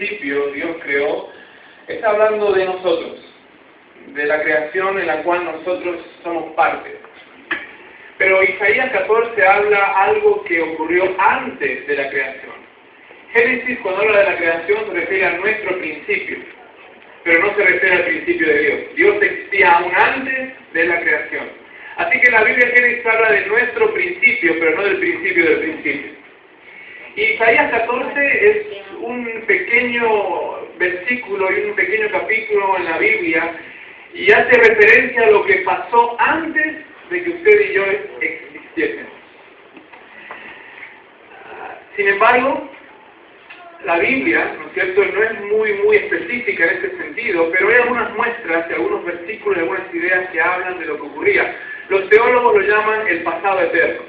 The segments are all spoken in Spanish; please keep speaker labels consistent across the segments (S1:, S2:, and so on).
S1: principio Dios creó, está hablando de nosotros, de la creación en la cual nosotros somos parte. Pero Isaías 14 habla algo que ocurrió antes de la creación. Génesis, cuando habla de la creación, se refiere a nuestro principio, pero no se refiere al principio de Dios. Dios existía aún antes de la creación. Así que la Biblia en Génesis habla de nuestro principio, pero no del principio del principio. Y Isaías 14 es un pequeño versículo y un pequeño capítulo en la Biblia y hace referencia a lo que pasó antes de que usted y yo existiésemos. Sin embargo, la Biblia, ¿no es cierto?, no es muy específica en este sentido, pero hay algunas muestras y algunos versículos y algunas ideas que hablan de lo que ocurría. Los teólogos lo llaman el pasado eterno.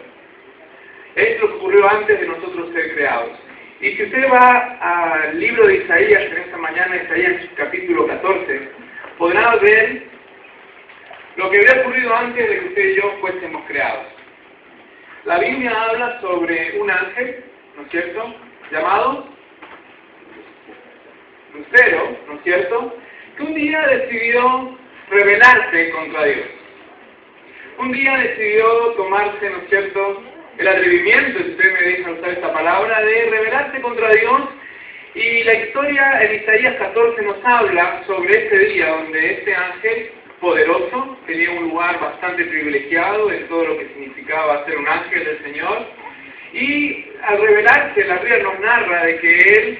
S1: Es lo que ocurrió antes de nosotros ser creados. Y si usted va al libro de Isaías en esta mañana, Isaías capítulo 14, podrá ver lo que habría ocurrido antes de que usted y yo fuésemos creados. La Biblia habla sobre un ángel, ¿no es cierto?, llamado Lucero, ¿no es cierto?, que un día decidió rebelarse contra Dios. Un día decidió tomarse, ¿no es cierto?, el atrevimiento, si usted me deja usar esta palabra, de rebelarse contra Dios. Y la historia en Isaías 14 nos habla sobre ese día donde este ángel poderoso tenía un lugar bastante privilegiado en todo lo que significaba ser un ángel del Señor. Y al rebelarse, la Biblia nos narra de que él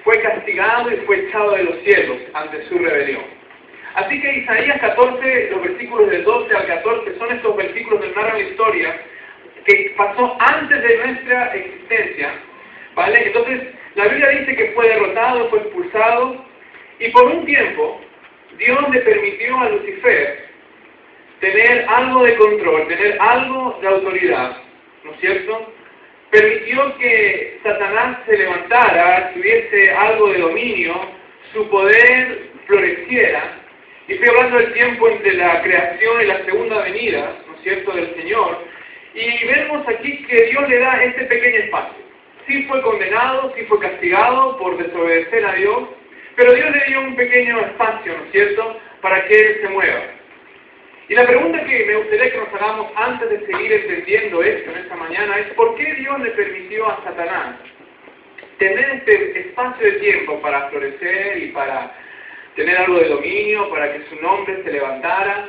S1: fue castigado y fue echado de los cielos ante su rebelión. Así que Isaías 14, los versículos del 12 al 14, son estos versículos que narran la historia que pasó antes de nuestra existencia, ¿vale? Entonces, la Biblia dice que fue derrotado, fue expulsado, y por un tiempo, Dios le permitió a Lucifer tener algo de control, tener algo de autoridad, ¿no es cierto? Permitió que Satanás se levantara, tuviese algo de dominio, su poder floreciera, y estoy hablando del tiempo entre la creación y la segunda venida, ¿no es cierto?, del Señor. Y vemos aquí que Dios le da este pequeño espacio. Sí fue condenado, sí fue castigado por desobedecer a Dios, pero Dios le dio un pequeño espacio, ¿no es cierto?, para que Él se mueva. Y la pregunta que me gustaría que nos hagamos antes de seguir entendiendo esto en esta mañana es ¿por qué Dios le permitió a Satanás tener este espacio de tiempo para florecer y para tener algo de dominio, para que su nombre se levantara?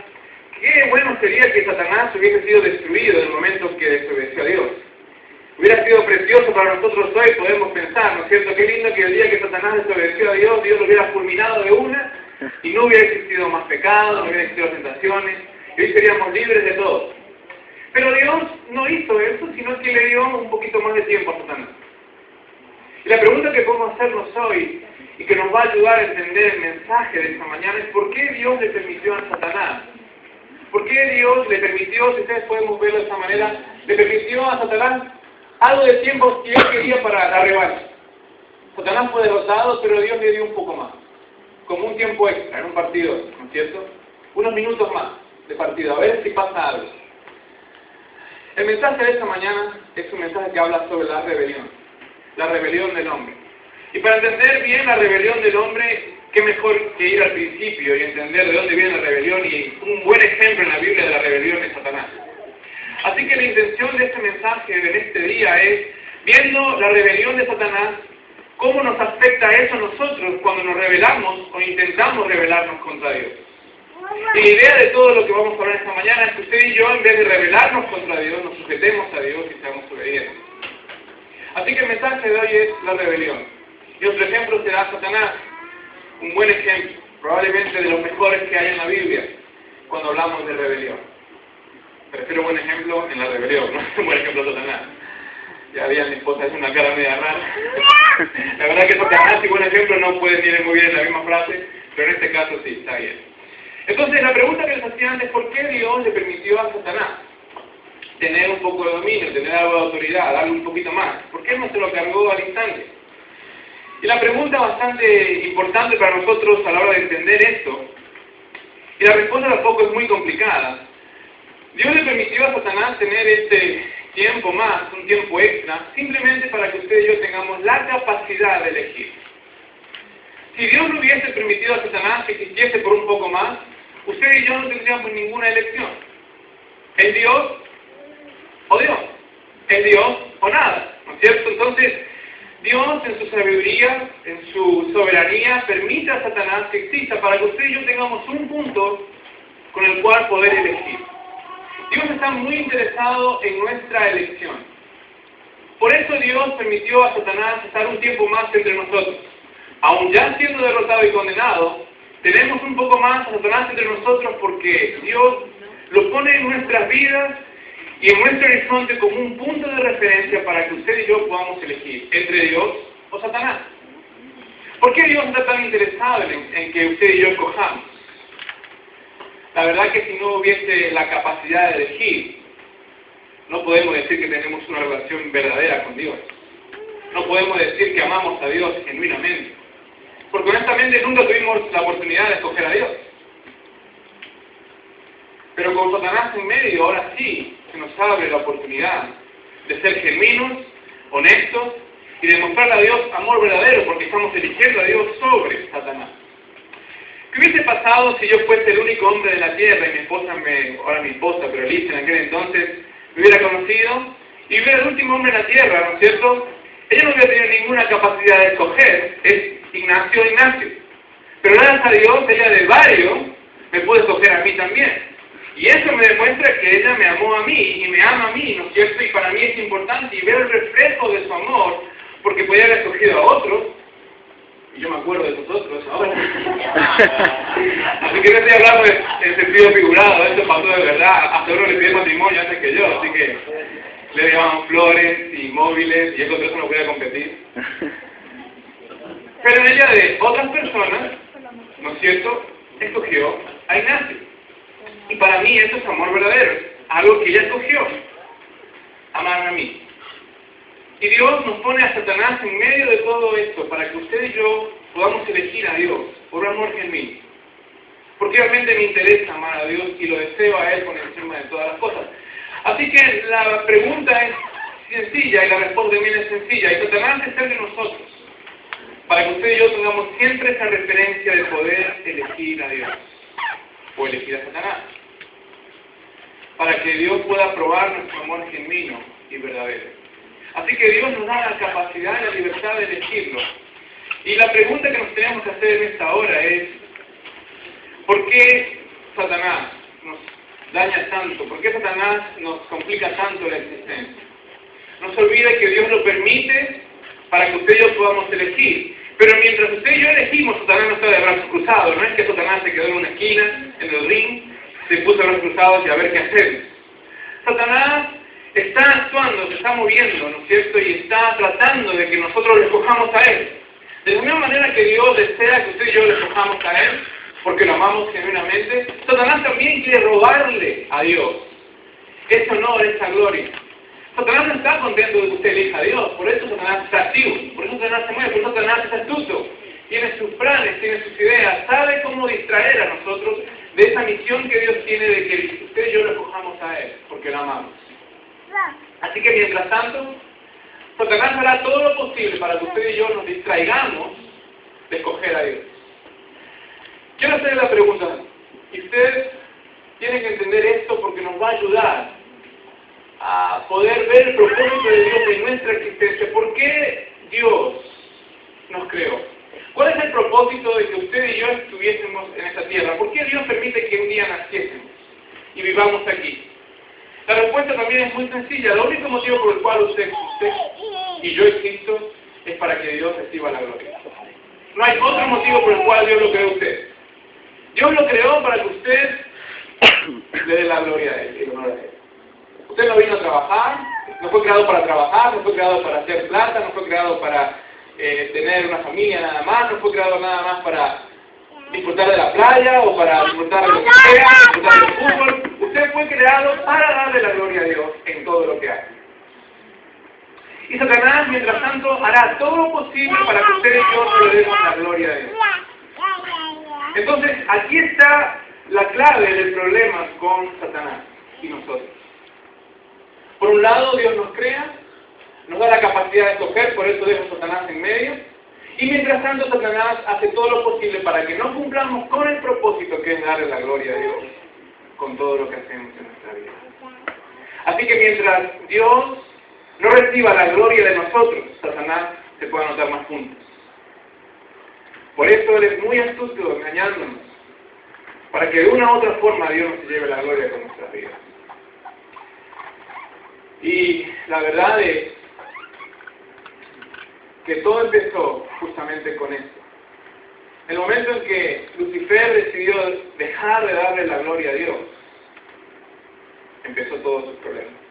S1: Qué bueno sería que Satanás hubiese sido destruido en el momento que desobedeció a Dios. Hubiera sido precioso para nosotros hoy, podemos pensar, ¿no es cierto? Qué lindo que el día que Satanás desobedeció a Dios, Dios lo hubiera fulminado de una y no hubiera existido más pecado, no hubiera existido tentaciones, y hoy seríamos libres de todo. Pero Dios no hizo eso, sino que le dio un poquito más de tiempo a Satanás. Y la pregunta que podemos hacernos hoy, y que nos va a ayudar a entender el mensaje de esta mañana, es ¿por qué Dios le permitió a Satanás? ¿Por qué Dios le permitió, si ustedes podemos verlo de esta manera, le permitió a Satanás algo de tiempo que él quería para la revancha? Satanás fue derrotado, pero Dios le dio un poco más, como un tiempo extra en un partido, ¿no es cierto? Unos minutos más de partido, a ver si pasa algo. El mensaje de esta mañana es un mensaje que habla sobre la rebelión del hombre. Y para entender bien la rebelión del hombre, qué mejor que ir al principio y entender de dónde viene la rebelión, y un buen ejemplo en la Biblia de la rebelión es Satanás. Así que la intención de este mensaje en este día es, viendo la rebelión de Satanás, cómo nos afecta eso a nosotros cuando nos rebelamos o intentamos rebelarnos contra Dios. Y la idea de todo lo que vamos a hablar esta mañana es que usted y yo, en vez de rebelarnos contra Dios, nos sujetemos a Dios y seamos obedientes. Así que el mensaje de hoy es la rebelión. Y otro ejemplo será Satanás. Un buen ejemplo, probablemente de los mejores que hay en la Biblia, cuando hablamos de rebelión. Prefiero buen ejemplo en la rebelión, no un buen ejemplo de Satanás. Ya vean, mi esposa es una cara media rara. La verdad que Satanás y buen ejemplo no pueden ir muy bien en la misma frase, pero en este caso sí, está bien. Entonces la pregunta que les hacía antes es ¿por qué Dios le permitió a Satanás tener un poco de dominio, tener algo de autoridad, darle un poquito más? ¿Por qué no se lo cargó al instante? Y la pregunta bastante importante para nosotros a la hora de entender esto, y la respuesta tampoco es muy complicada. Dios le permitió a Satanás tener este tiempo más, un tiempo extra, simplemente para que usted y yo tengamos la capacidad de elegir. Si Dios no hubiese permitido a Satanás que existiese por un poco más, usted y yo no tendríamos ninguna elección. ¿Es Dios o Dios? ¿Es Dios o nada? ¿No es cierto? Entonces, Dios en su sabiduría, en su soberanía, permite a Satanás que exista para que usted y yo tengamos un punto con el cual poder elegir. Dios está muy interesado en nuestra elección. Por eso Dios permitió a Satanás estar un tiempo más entre nosotros. Aun ya siendo derrotado y condenado, tenemos un poco más a Satanás entre nosotros porque Dios lo pone en nuestras vidas y en nuestro horizonte como un punto de referencia para que usted y yo podamos elegir entre Dios o Satanás. ¿Por qué Dios está tan interesado en que usted y yo escojamos? La verdad que si no hubiese la capacidad de elegir, no podemos decir que tenemos una relación verdadera con Dios. No podemos decir que amamos a Dios genuinamente. Porque honestamente nunca tuvimos la oportunidad de escoger a Dios. Pero con Satanás en medio, ahora sí, se nos abre la oportunidad de ser genuinos, honestos y de mostrarle a Dios amor verdadero porque estamos eligiendo a Dios sobre Satanás. ¿Qué hubiese pasado si yo fuese el único hombre de la tierra y mi esposa, ahora mi esposa, pero Liz en aquel entonces, me hubiera conocido y hubiera el último hombre en la tierra, ¿no es cierto? Ella no hubiera tenido ninguna capacidad de escoger, es Ignacio. Pero gracias a Dios, ella de varios me puede escoger a mí también. Y eso me demuestra que ella me amó a mí y me ama a mí, ¿no es cierto? Y para mí es importante y ver el reflejo de su amor, porque podía haber escogido a otros, y yo me acuerdo de esos otros ahora. Así que no estoy hablando en sentido figurado, esto pasó de verdad. Hasta uno le pide matrimonio antes que yo, así que le llamaban flores y móviles, y yo con eso no podía competir. Pero ella de otras personas, ¿no es cierto?, escogió a Ignacio. Y para mí eso es amor verdadero, algo que ella escogió, amarme a mí. Y Dios nos pone a Satanás en medio de todo esto para que usted y yo podamos elegir a Dios por un amor genuino. Porque realmente me interesa amar a Dios y lo deseo a Él por encima de todas las cosas. Así que la pregunta es sencilla y la respuesta también es sencilla. Y Satanás está entre nosotros para que usted y yo tengamos siempre esa referencia de poder elegir a Dios o elegir a Satanás. Para que Dios pueda probar nuestro amor genuino y verdadero. Así que Dios nos da la capacidad y la libertad de elegirlo. Y la pregunta que nos tenemos que hacer en esta hora es, ¿por qué Satanás nos daña tanto? ¿Por qué Satanás nos complica tanto la existencia? No se olvide que Dios lo permite para que usted y yo podamos elegir. Pero mientras usted y yo elegimos, Satanás no está de brazos cruzados. No es que Satanás se quedó en una esquina, en el ring, se puso de brazos cruzados y a ver qué hacer. Satanás está actuando, se está moviendo, ¿no es cierto? Y está tratando de que nosotros le escojamos a Él. De la misma manera que Dios desea que usted y yo le escojamos a Él, porque lo amamos genuinamente, Satanás también quiere robarle a Dios ese honor, esa gloria. Satanás no está contento de que usted elija a Dios, por eso Satanás está activo, por eso Satanás se mueve, por eso Satanás es astuto. Tiene sus planes, tiene sus ideas, sabe cómo distraer a nosotros de esa misión que Dios tiene de que usted y yo le escojamos a Él, porque lo amamos. Así que mientras tanto, Satanás hará todo lo posible para que usted y yo nos distraigamos de escoger a Dios. Quiero hacerle la pregunta, y usted tiene que entender esto porque nos va a ayudar a poder ver el propósito de Dios en nuestra existencia. ¿Por qué Dios nos creó? ¿Cuál es el propósito de que usted y yo estuviésemos en esta tierra? ¿Por qué Dios permite que un día naciésemos y vivamos aquí? La respuesta también es muy sencilla. El único motivo por el cual usted existe y yo existo es para que Dios reciba la gloria. No hay otro motivo por el cual Dios lo creó a usted. Dios lo creó para que usted le dé la gloria a Él, el honor a Él. Usted no vino a trabajar, no fue creado para trabajar, no fue creado para hacer plata, no fue creado para tener una familia nada más, no fue creado nada más para disfrutar de la playa o para disfrutar de lo que sea, disfrutar del fútbol. Usted fue creado para darle la gloria a Dios en todo lo que hace. Y Satanás, mientras tanto, hará todo lo posible para que usted y yo no le demos la gloria a Dios. Entonces, aquí está la clave del problema con Satanás y nosotros. Por un lado, Dios nos crea, nos da la capacidad de escoger, por eso deja a Satanás en medio. Y mientras tanto, Satanás hace todo lo posible para que no cumplamos con el propósito que es darle la gloria a Dios con todo lo que hacemos en nuestra vida. Así que mientras Dios no reciba la gloria de nosotros, Satanás se puede anotar más puntos. Por eso Él es muy astuto engañándonos, para que de una u otra forma Dios nos lleve la gloria con nuestras vidas. Y la verdad es que todo empezó justamente con esto. El momento en que Lucifer decidió dejar de darle la gloria a Dios, empezó todos sus problemas.